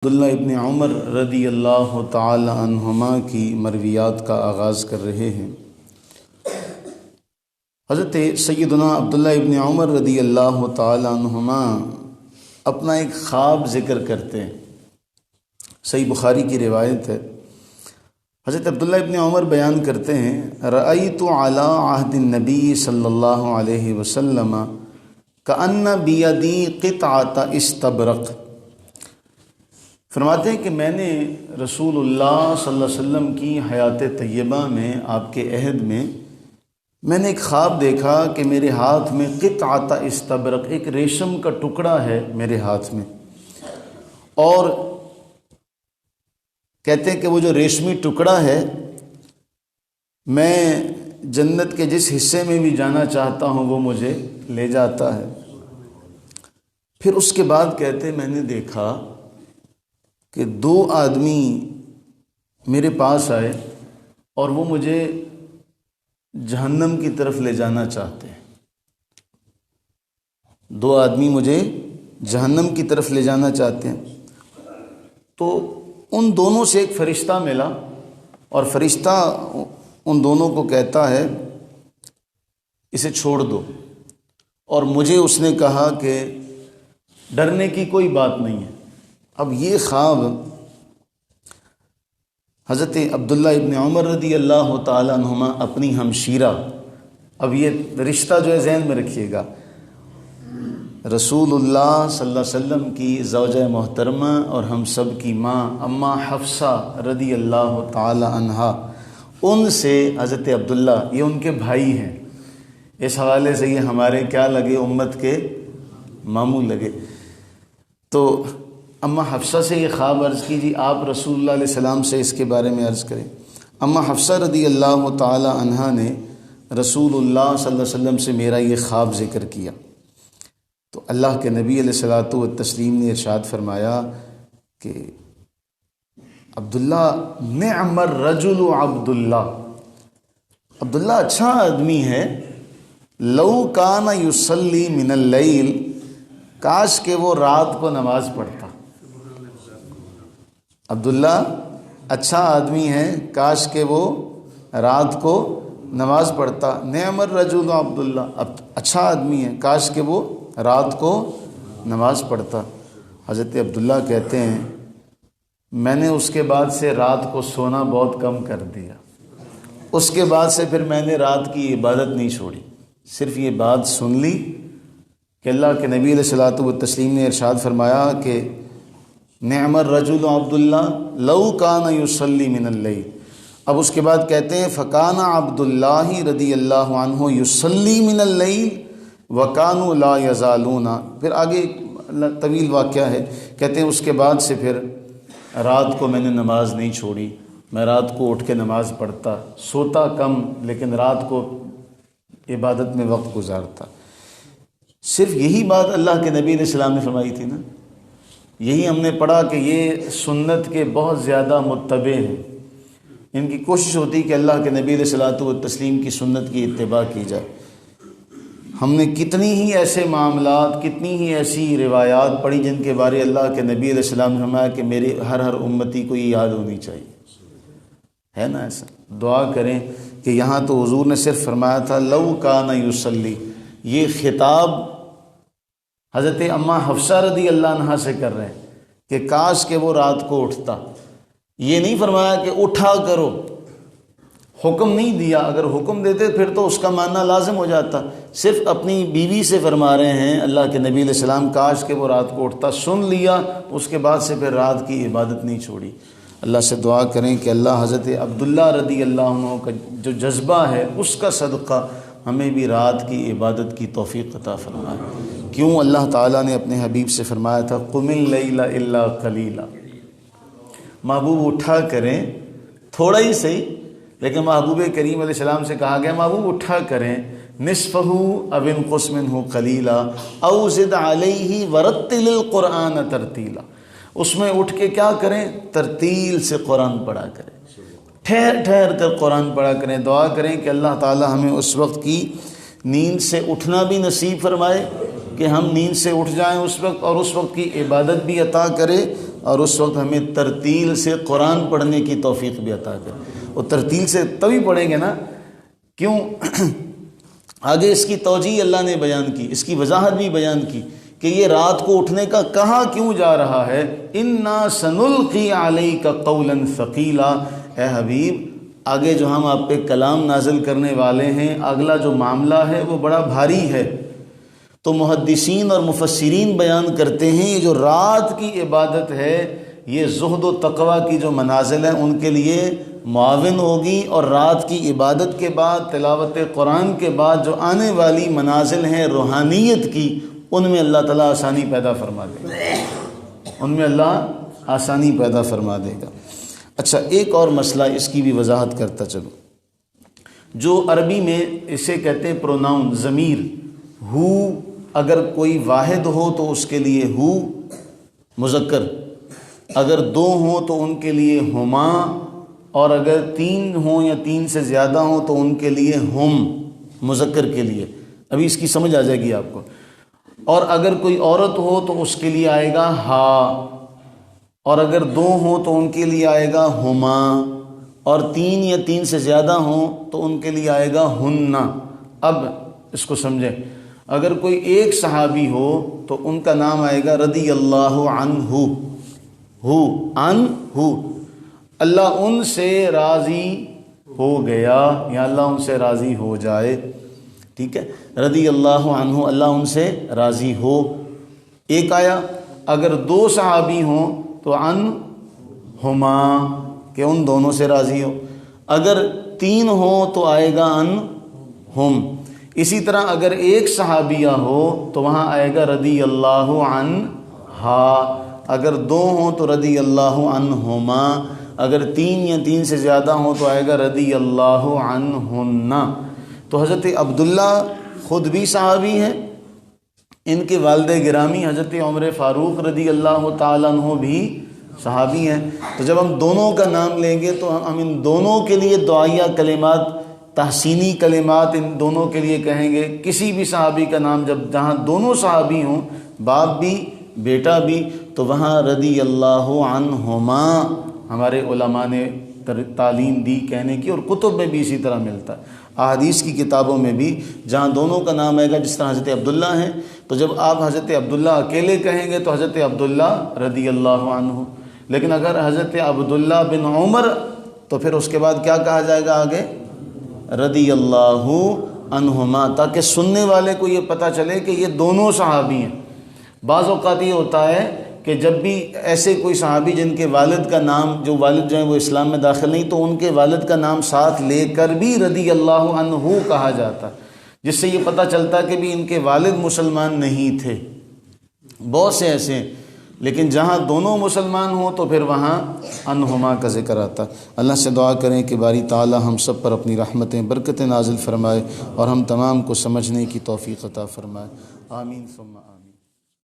عبداللہ ابن عمر رضی اللہ تعالی عنہما کی مرویات کا آغاز کر رہے ہیں۔ حضرت سیدنا عبداللہ ابن عمر رضی اللہ تعالی عنہما اپنا ایک خواب ذکر کرتے ہیں، صحیح بخاری کی روایت ہے۔ حضرت عبداللہ ابن عمر بیان کرتے ہیں، رأیت علی عہد النبی صلی اللہ علیہ وسلم کأن بیدی قطعۃ استبرق۔ فرماتے ہیں کہ میں نے رسول اللہ صلی اللہ علیہ وسلم کی حیات طیبہ میں، آپ کے عہد میں نے ایک خواب دیکھا کہ میرے ہاتھ میں قطعۃ استبرق، ایک ریشم کا ٹکڑا ہے میرے ہاتھ میں، اور کہتے ہیں کہ وہ جو ریشمی ٹکڑا ہے، میں جنت کے جس حصے میں بھی جانا چاہتا ہوں وہ مجھے لے جاتا ہے۔ پھر اس کے بعد کہتے ہیں میں نے دیکھا کہ دو آدمی میرے پاس آئے اور وہ مجھے جہنم کی طرف لے جانا چاہتے ہیں۔ دو آدمی مجھے جہنم کی طرف لے جانا چاہتے ہیں۔ تو ان دونوں سے ایک فرشتہ ملا، اور فرشتہ ان دونوں کو کہتا ہے اسے چھوڑ دو، اور مجھے اس نے کہا کہ ڈرنے کی کوئی بات نہیں ہے۔ اب یہ خواب حضرت عبداللہ ابن عمر رضی اللہ تعالیٰ عنہما اپنی ہمشیرہ، اب یہ رشتہ جو ہے ذہن میں رکھیے گا، رسول اللہ صلی اللہ علیہ وسلم کی زوجہ محترمہ اور ہم سب کی ماں اماں حفصہ رضی اللہ تعالیٰ عنہا، ان سے حضرت عبداللہ، یہ ان کے بھائی ہیں، اس حوالے سے یہ ہمارے کیا لگے، امت کے ماموں لگے۔ تو اماں حفصہ سے یہ خواب عرض کیجیے، آپ رسول اللہ علیہ السلام سے اس کے بارے میں عرض کریں۔ اماں حفصہ رضی اللہ تعالی عنہا نے رسول اللہ صلی اللہ علیہ وسلم سے میرا یہ خواب ذکر کیا، تو اللہ کے نبی علیہ الصلوۃ والتسلیم نے ارشاد فرمایا کہ عبداللہ نعم الرجل عبداللہ، عبداللہ اچھا آدمی ہے، لو کان یصلی من اللیل، کاش کہ وہ رات کو نماز پڑھتا۔ عبداللہ اچھا آدمی ہے، کاش کہ وہ رات کو نماز پڑھتا۔ نعم الرجل عبداللہ، اچھا آدمی ہے، کاش کہ وہ رات کو نماز پڑھتا۔ حضرت عبداللہ کہتے ہیں میں نے اس کے بعد سے رات کو سونا بہت کم کر دیا، اس کے بعد سے پھر میں نے رات کی عبادت نہیں چھوڑی، صرف یہ بات سن لی کہ اللہ کے نبی علیہ الصلوۃ والتسلیم نے ارشاد فرمایا کہ نعم الرجل عبداللہ لو کان یصلی من اللیل۔ اب اس کے بعد کہتے ہیں فکان عبداللہ رضی اللہ عنہ یصلی من اللیل وکانوا لا یزالون، پھر آگے طویل واقعہ ہے، کہتے ہیں اس کے بعد سے پھر رات کو میں نے نماز نہیں چھوڑی، میں رات کو اٹھ کے نماز پڑھتا، سوتا کم لیکن رات کو عبادت میں وقت گزارتا۔ صرف یہی بات اللہ کے نبی علیہ السلام نے فرمائی تھی نا، یہی ہم نے پڑھا کہ یہ سنت کے بہت زیادہ متبع ہیں، ان کی کوشش ہوتی کہ اللہ کے نبی علیہ الصلوۃ والتسلیم کی سنت کی اتباع کی جائے۔ ہم نے کتنی ہی ایسے معاملات، کتنی ہی ایسی روایات پڑھی جن کے بارے اللہ کے نبی علیہ السلام نے فرمایا کہ میرے ہر امتی کو یہ یاد ہونی چاہیے، ہے نا ایسا؟ دعا کریں کہ یہاں تو حضور نے صرف فرمایا تھا لو کان یصلی، یہ خطاب حضرت اماں حفصہ رضی اللہ عنہا سے کر رہے ہیں کہ کاش کہ وہ رات کو اٹھتا۔ یہ نہیں فرمایا کہ اٹھا کرو، حکم نہیں دیا، اگر حکم دیتے پھر تو اس کا ماننا لازم ہو جاتا۔ صرف اپنی بیوی سے فرما رہے ہیں اللہ کے نبی علیہ السلام کاش کہ وہ رات کو اٹھتا، سن لیا، اس کے بعد سے پھر رات کی عبادت نہیں چھوڑی۔ اللہ سے دعا کریں کہ اللہ حضرت عبداللہ رضی اللہ عنہ کا جو جذبہ ہے اس کا صدقہ ہمیں بھی رات کی عبادت کی توفیق عطا فرمائے۔ کیوں اللہ تعالیٰ نے اپنے حبیب سے فرمایا تھا قم اللیل الا قلیلا، محبوب اٹھا کریں، تھوڑا ہی صحیح، لیکن محبوب کریم علیہ السلام سے کہا گیا محبوب اٹھا کریں، نصفہ او انقص منہ قلیلا او زد علیہ ورتل القرآن ترتیلا، اس میں اٹھ کے کیا کریں، ترتیل سے قرآن پڑھا کریں، ٹھہر ٹھہر کر قرآن پڑھا کریں۔ دعا کریں کہ اللہ تعالی ہمیں اس وقت کی نیند سے اٹھنا بھی نصیب فرمائے کہ ہم نیند سے اٹھ جائیں اس وقت، اور اس وقت کی عبادت بھی عطا کرے، اور اس وقت ہمیں ترتیل سے قرآن پڑھنے کی توفیق بھی عطا کرے. اور ترتیل سے تبھی پڑھیں گے نا، کیوں؟ آگے اس کی توجیہ اللہ نے بیان کی، اس کی وضاحت بھی بیان کی کہ یہ رات کو اٹھنے کا کہاں کیوں جا رہا ہے. اِنَّا سَنُلْقِي عَلَيْكَ قَوْلًا ثَقِيلًا، اے حبیب آگے جو ہم آپ پہ کلام نازل کرنے والے ہیں، اگلا جو معاملہ ہے وہ بڑا بھاری ہے. تو محدثین اور مفسرین بیان کرتے ہیں یہ جو رات کی عبادت ہے یہ زہد و تقوی کی جو منازل ہیں ان کے لیے معاون ہوگی، اور رات کی عبادت کے بعد تلاوت قرآن کے بعد جو آنے والی منازل ہیں روحانیت کی، ان میں اللہ تعالیٰ آسانی پیدا فرما دے گا، ان میں اللہ آسانی پیدا فرما دے گا. اچھا، ایک اور مسئلہ اس کی بھی وضاحت کرتا چلوں. جو عربی میں اسے کہتے ہیں پروناؤن، ضمیر. ہو اگر کوئی واحد ہو تو اس کے لیے ہو مذکر، اگر دو ہوں تو ان کے لیے ہما، اور اگر تین ہوں یا تین سے زیادہ ہوں تو ان کے لیے ہم مذکر کے لیے. ابھی اس کی سمجھ آ جائے گی آپ کو. اور اگر کوئی عورت ہو تو اس کے لیے آئے گا ہا، اور اگر دو ہوں تو ان کے لیے آئے گا ہما، اور تین یا تین سے زیادہ ہوں تو ان کے لیے آئے گا ہننا. اب اس کو سمجھیں، اگر کوئی ایک صحابی ہو تو ان کا نام آئے گا رضی اللہ عنہ، عنہ، اللہ ان سے راضی ہو گیا یا اللہ ان سے راضی ہو جائے. ٹھیک ہے، رضی اللہ عنہ، اللہ ان سے راضی ہو، ایک آیا. اگر دو صحابی ہوں تو عنہما، کہ ان دونوں سے راضی ہو. اگر تین ہوں تو آئے گا عنہم. اسی طرح اگر ایک صحابیہ ہو تو وہاں آئے گا رضی اللہ عنہا. اگر دو ہوں تو رضی اللہ عنہما. اگر تین یا تین سے زیادہ ہوں تو آئے گا رضی اللہ عنہن. تو حضرت عبداللہ خود بھی صحابی ہیں، ان کے والد گرامی حضرت عمر فاروق رضی اللہ تعالیٰ عنہ بھی صحابی ہیں. تو جب ہم دونوں کا نام لیں گے تو ہم ان دونوں کے لیے دعائیہ کلمات، تحسینی کلمات ان دونوں کے لیے کہیں گے. کسی بھی صحابی کا نام جہاں دونوں صحابی ہوں، باپ بھی بیٹا بھی، تو وہاں رضی اللہ عنہما ہمارے علماء نے تعلیم دی کہنے کی، اور کتب میں بھی اسی طرح ملتا ہے. احادیث کی کتابوں میں بھی جہاں دونوں کا نام آئے گا، جس طرح حضرت عبداللہ ہیں تو جب آپ حضرت عبداللہ اکیلے کہیں گے تو حضرت عبداللہ رضی اللہ عنہ. لیکن اگر حضرت عبداللہ بن عمر تو پھر اس کے بعد کیا کہا جائے گا آگے؟ رضی اللہ عنہما، تاکہ سننے والے کو یہ پتہ چلے کہ یہ دونوں صحابی ہیں. بعض اوقات یہ ہوتا ہے کہ جب بھی ایسے کوئی صحابی جن کے والد کا نام، جو والد جو ہیں وہ اسلام میں داخل نہیں، تو ان کے والد کا نام ساتھ لے کر بھی رضی اللہ عنہ کہا جاتا، جس سے یہ پتہ چلتا کہ بھی ان کے والد مسلمان نہیں تھے. بہت سے ایسے ہیں، لیکن جہاں دونوں مسلمان ہوں تو پھر وہاں عنہما کا ذکر آتا. اللہ سے دعا کریں کہ باری تعالی ہم سب پر اپنی رحمتیں برکتیں نازل فرمائے اور ہم تمام کو سمجھنے کی توفیق عطا فرمائے. آمین ثم آمین.